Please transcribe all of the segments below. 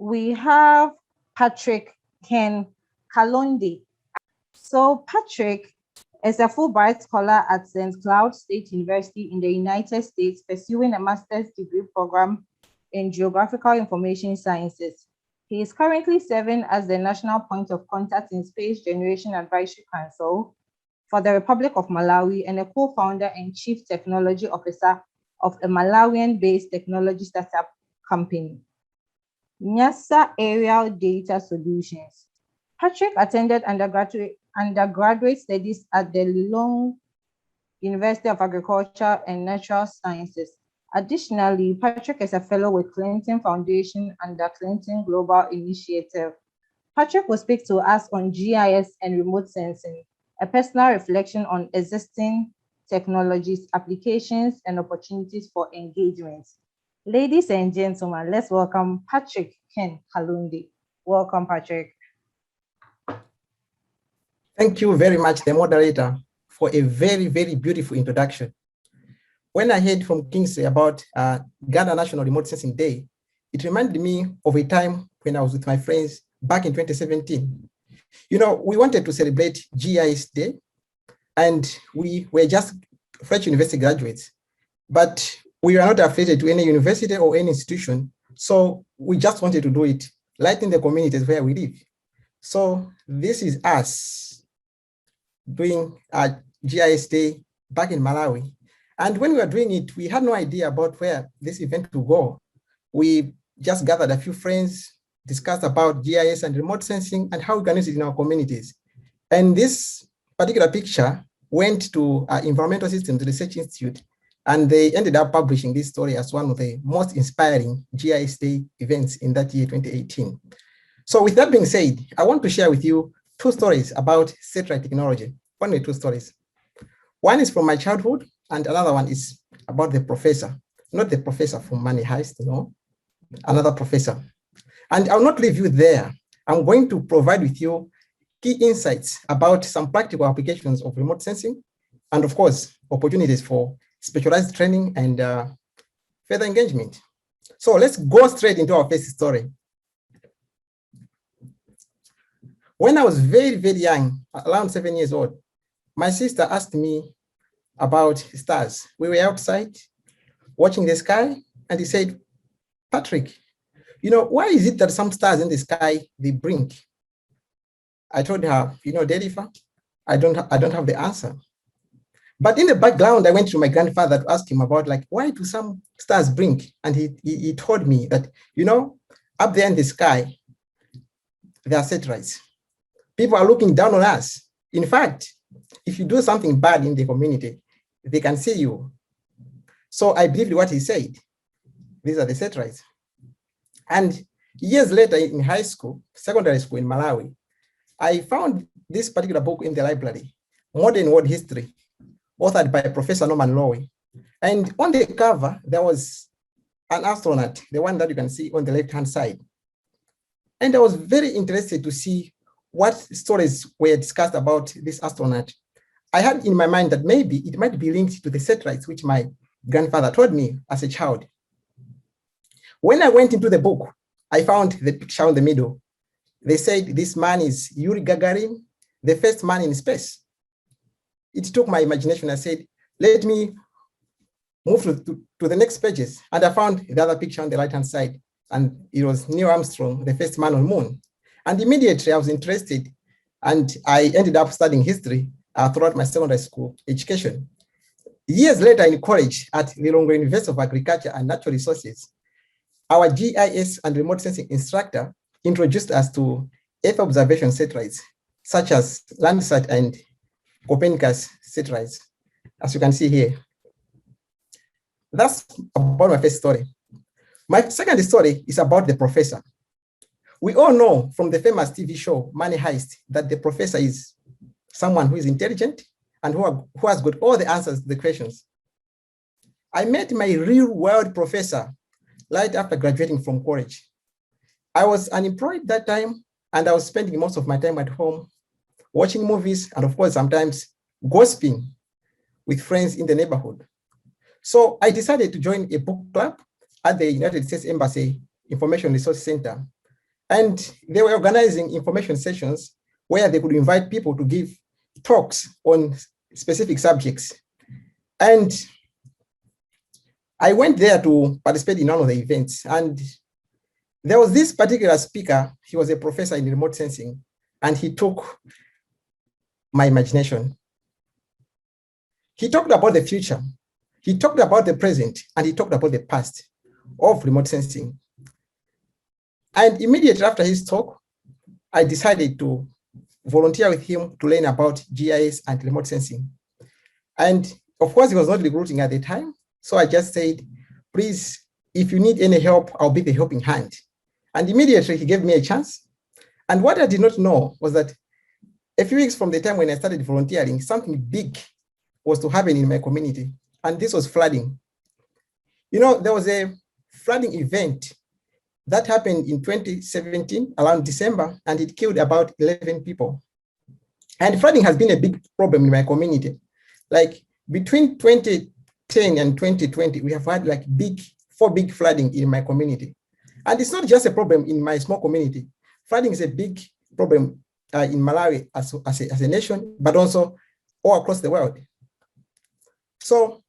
we have Patrick Ken Kalonde. So Patrick is a Fulbright Scholar at St. Cloud State University in the United States, pursuing a master's degree program in Geographical Information Sciences. He is currently serving as the National Point of Contact in Space Generation Advisory Council for the Republic of Malawi and a co-founder and chief technology officer of a Malawian-based technology startup company, NASA Aerial Data Solutions. Patrick attended undergraduate studies at the Lilongwe University of Agriculture and Natural Sciences. Additionally, Patrick is a fellow with Clinton Foundation and the Clinton Global Initiative. Patrick will speak to us on GIS and remote sensing, a personal reflection on existing technologies, applications, and opportunities for engagement. Ladies and gentlemen, let's welcome Patrick Ken Kalonde. Welcome, Patrick. Thank you very much, the moderator, for a very, very beautiful introduction. When I heard from Kingsley about Ghana National Remote Sensing Day, it reminded me of a time when I was with my friends back in 2017. You know, we wanted to celebrate GIS Day, and we were just fresh university graduates, but we were not affiliated to any university or any institution, so we just wanted to do it, lighting the communities where we live. So this is us doing a GIS Day back in Malawi. And when we were doing it, we had no idea about where this event would go. We just gathered a few friends, discussed about GIS and remote sensing and how we can use it in our communities. And this particular picture went to Environmental Systems Research Institute, and they ended up publishing this story as one of the most inspiring GIS Day events in that year, 2018. So with that being said, I want to share with you two stories about satellite technology, only two stories. One is from my childhood, and another one is about the professor, not the professor from Money Heist, no, another professor. And I'll not leave you there. I'm going to provide with you key insights about some practical applications of remote sensing, and of course, opportunities for specialized training and further engagement. So let's go straight into our first story. When I was very, very young, around 7 years old, my sister asked me about stars. We were outside watching the sky, and he said, Patrick, you know, why is it that some stars in the sky, they blink? I told her, you know, Derifa, I don't have the answer. But in the background, I went to my grandfather to ask him about, like, why do some stars blink? And he told me that, you know, up there in the sky, there are satellites. People are looking down on us. In fact, if you do something bad in the community, they can see you. So I believed what he said. These are the satellites. And years later in high school, secondary school in Malawi, I found this particular book in the library, Modern World History, authored by Professor Norman Lowe. And on the cover, there was an astronaut, the one that you can see on the left-hand side. And I was very interested to see what stories were discussed about this astronaut. I had in my mind that maybe it might be linked to the satellites, which my grandfather told me as a child. When I went into the book, I found the picture in the middle. They said this man is Yuri Gagarin, the first man in space. It took my imagination. I said, let me move to the next pages. And I found the other picture on the right-hand side. And it was Neil Armstrong, the first man on the moon. And immediately I was interested. And I ended up studying history throughout my secondary school education. Years later in college at the Lilongwe University of Agriculture and Natural Resources, our GIS and remote sensing instructor introduced us to Earth observation satellites, such as Landsat and Copernicus satellites, as you can see here. That's about my first story. My second story is about the professor. We all know from the famous TV show, Money Heist, that the professor is someone who is intelligent and who has got all the answers to the questions. I met my real world professor right after graduating from college. I was unemployed that time, and I was spending most of my time at home, watching movies, and of course, sometimes gossiping with friends in the neighborhood. So I decided to join a book club at the United States Embassy Information Resource Center. And they were organizing information sessions where they could invite people to give talks on specific subjects. And I went there to participate in one of the events. And there was this particular speaker. He was a professor in remote sensing, and he took my imagination. He talked about the future. He talked about the present, and he talked about the past of remote sensing. And immediately after his talk, I decided to volunteer with him to learn about GIS and remote sensing. And of course, he was not recruiting at the time. So I just said, please, if you need any help, I'll be the helping hand. And immediately he gave me a chance. And what I did not know was that a few weeks from the time when I started volunteering, something big was to happen in my community. And this was flooding. You know, there was a flooding event that happened in 2017, around December, and it killed about 11 people. And flooding has been a big problem in my community. Like between 2010 and 2020, we have had like four big flooding in my community. And it's not just a problem in my small community. Flooding is a big problem in Malawi as a nation, but also all across the world. So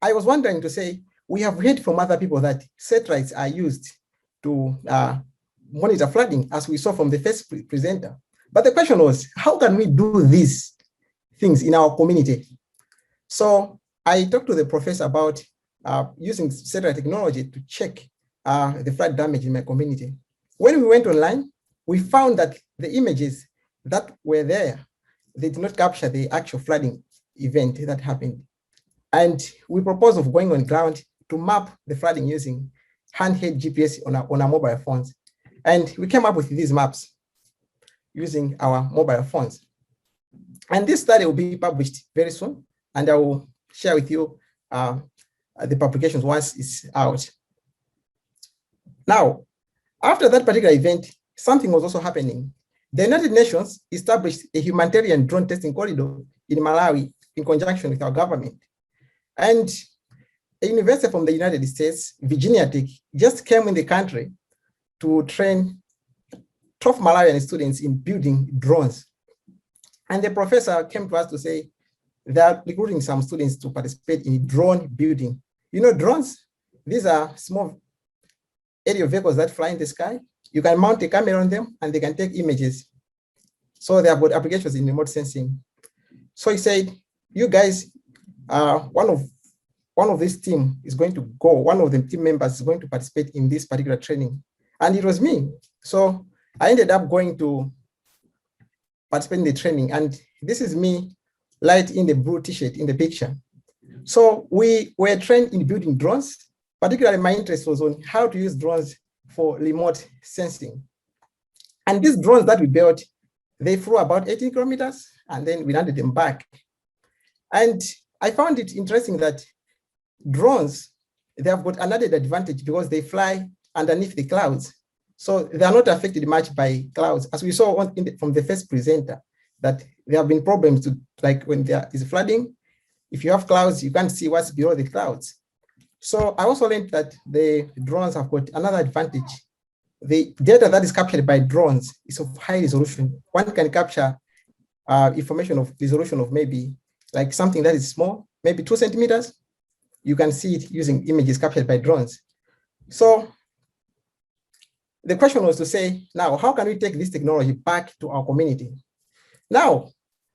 I was wondering to say, we have heard from other people that satellites are used to monitor flooding, as we saw from the first presenter. But the question was, how can we do these things in our community? So I talked to the professor about using satellite technology to check the flood damage in my community. When we went online, we found that the images that were there, they did not capture the actual flooding event that happened. And we proposed of going on ground to map the flooding using handheld GPS on our mobile phones. And we came up with these maps using our mobile phones. And this study will be published very soon, and I will share with you the publications once it's out. Now, after that particular event, something was also happening. The United Nations established a humanitarian drone testing corridor in Malawi in conjunction with our government. And a university from the United States, Virginia Tech, just came in the country to train 12 Malawian students in building drones. And the professor came to us to say they are recruiting some students to participate in drone building. You know, drones, these are small aerial vehicles that fly in the sky. You can mount a camera on them and they can take images. So they have got applications in remote sensing. So he said, you guys, one of this team is going to go, one of the team members is going to participate in this particular training. And it was me. So I ended up going to participate in the training. And this is me, light in the blue t-shirt in the picture. So we were trained in building drones. Particularly my interest was on how to use drones for remote sensing. And these drones that we built, they flew about 18 kilometers and then we landed them back. And I found it interesting that drones, they have got another advantage because they fly underneath the clouds. So they are not affected much by clouds. As we saw from the first presenter, that there have been problems to, like when there is flooding, if you have clouds, you can't see what's below the clouds. So I also learned that the drones have got another advantage. The data that is captured by drones is of high resolution. One can capture information of resolution of maybe like something that is small, maybe 2 centimeters. You can see it using images captured by drones. So the question was to say, now, how can we take this technology back to our community? Now,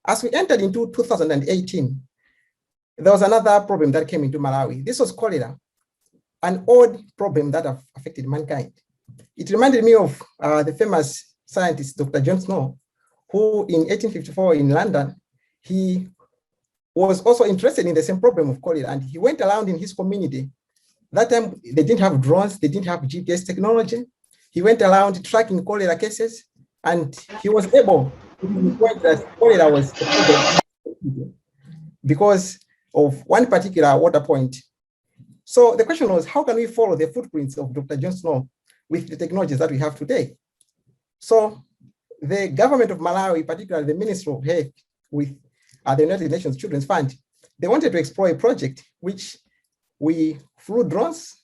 as we entered into 2018, there was another problem that came into Malawi. This was cholera, an old problem that have affected mankind. It reminded me of the famous scientist, Dr. John Snow, who in 1854 in London, he was also interested in the same problem of cholera, and he went around in his community. That time, they didn't have drones, they didn't have GPS technology. He went around tracking cholera cases, and he was able to pinpoint that cholera was a problem because of one particular water point. So the question was, how can we follow the footprints of Dr. John Snow with the technologies that we have today? So the government of Malawi, particularly the Ministry of Health with the United Nations Children's Fund, they wanted to explore a project which we flew drones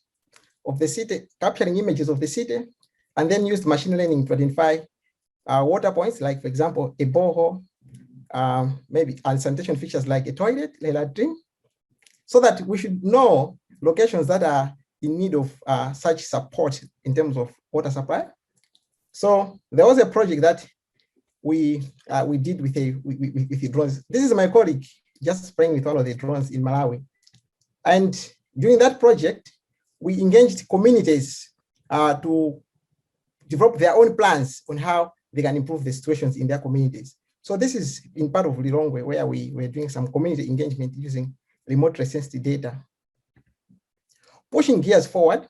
of the city, capturing images of the city, and then used machine learning to identify water points, like, for example, a borehole, maybe sanitation features like a toilet, a latrine, so that we should know locations that are in need of such support in terms of water supply. So there was a project that we did with the drones. This is my colleague just spraying with all of the drones in Malawi. And during that project, we engaged communities to develop their own plans on how they can improve the situations in their communities. So this is in part of Lilongwe, where we were doing some community engagement using remote sensitive data. Pushing gears forward,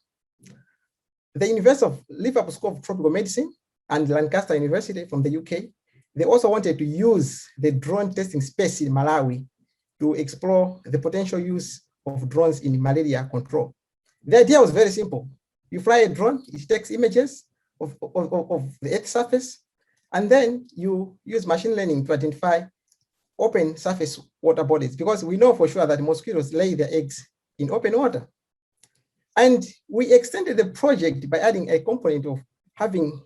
the University of Liverpool School of Tropical Medicine and Lancaster University from the UK, they also wanted to use the drone testing space in Malawi to explore the potential use of drones in malaria control. The idea was very simple. You fly a drone, it takes images of the Earth's surface, and then you use machine learning to identify open surface water bodies, because we know for sure that mosquitoes lay their eggs in open water. And we extended the project by adding a component of having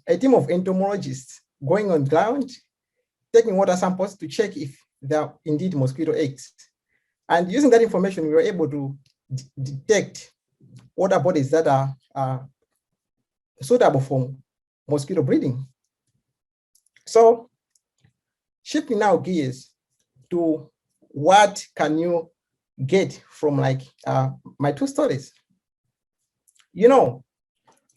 a team of entomologists going on ground, taking water samples to check if there are indeed mosquito eggs. And using that information, we were able to detect water bodies that are suitable for mosquito breeding. So shifting now gears to what can you get from my two stories. You know,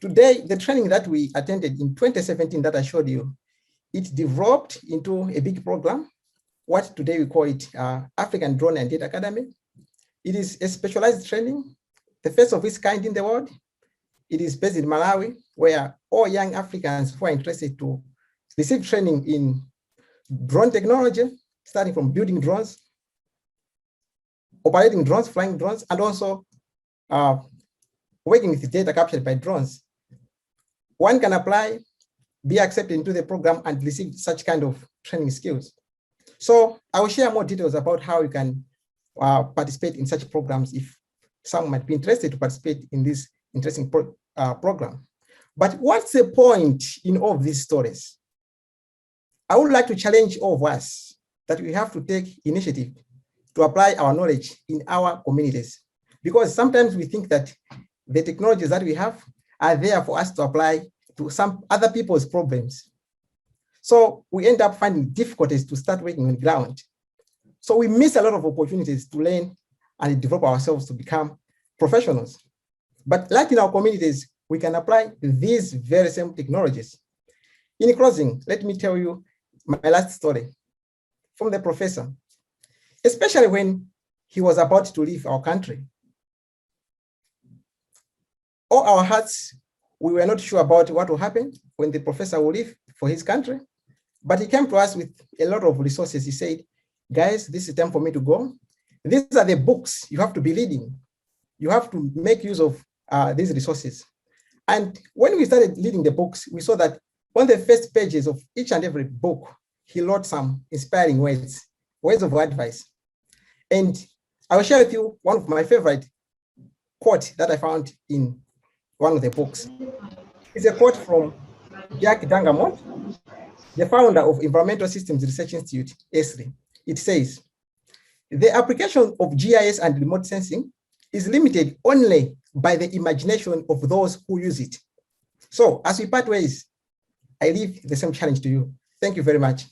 today, the training that we attended in 2017 that I showed you, it developed into a big program, what today we call it African Drone and Data Academy. It is a specialized training, the first of its kind in the world. It is based in Malawi, where all young Africans who are interested to receive training in drone technology, starting from building drones, operating drones, flying drones, and also working with data captured by drones. One can apply, be accepted into the program, and receive such kind of training skills. So I will share more details about how you can participate in such programs if some might be interested to participate in this interesting program. But what's the point in all of these stories? I would like to challenge all of us that we have to take initiative to apply our knowledge in our communities, because sometimes we think that the technologies that we have are there for us to apply to some other people's problems. So we end up finding difficulties to start working on the ground. So we miss a lot of opportunities to learn and develop ourselves to become professionals. But like in our communities, we can apply these very same technologies. In closing, let me tell you my last story from the professor, especially when he was about to leave our country. All our hearts, we were not sure about what will happen when the professor will leave for his country, but he came to us with a lot of resources. He said, guys, this is time for me to go. These are the books you have to be reading. You have to make use of these resources. And when we started reading the books, we saw that on the first pages of each and every book, he wrote some inspiring words of advice. And I will share with you one of my favorite quotes that I found in one of the books. It's a quote from Jack Dangamont, the founder of Environmental Systems Research Institute, ESRI. It says, the application of GIS and remote sensing is limited only by the imagination of those who use it. So as we part ways, I leave the same challenge to you. Thank you very much.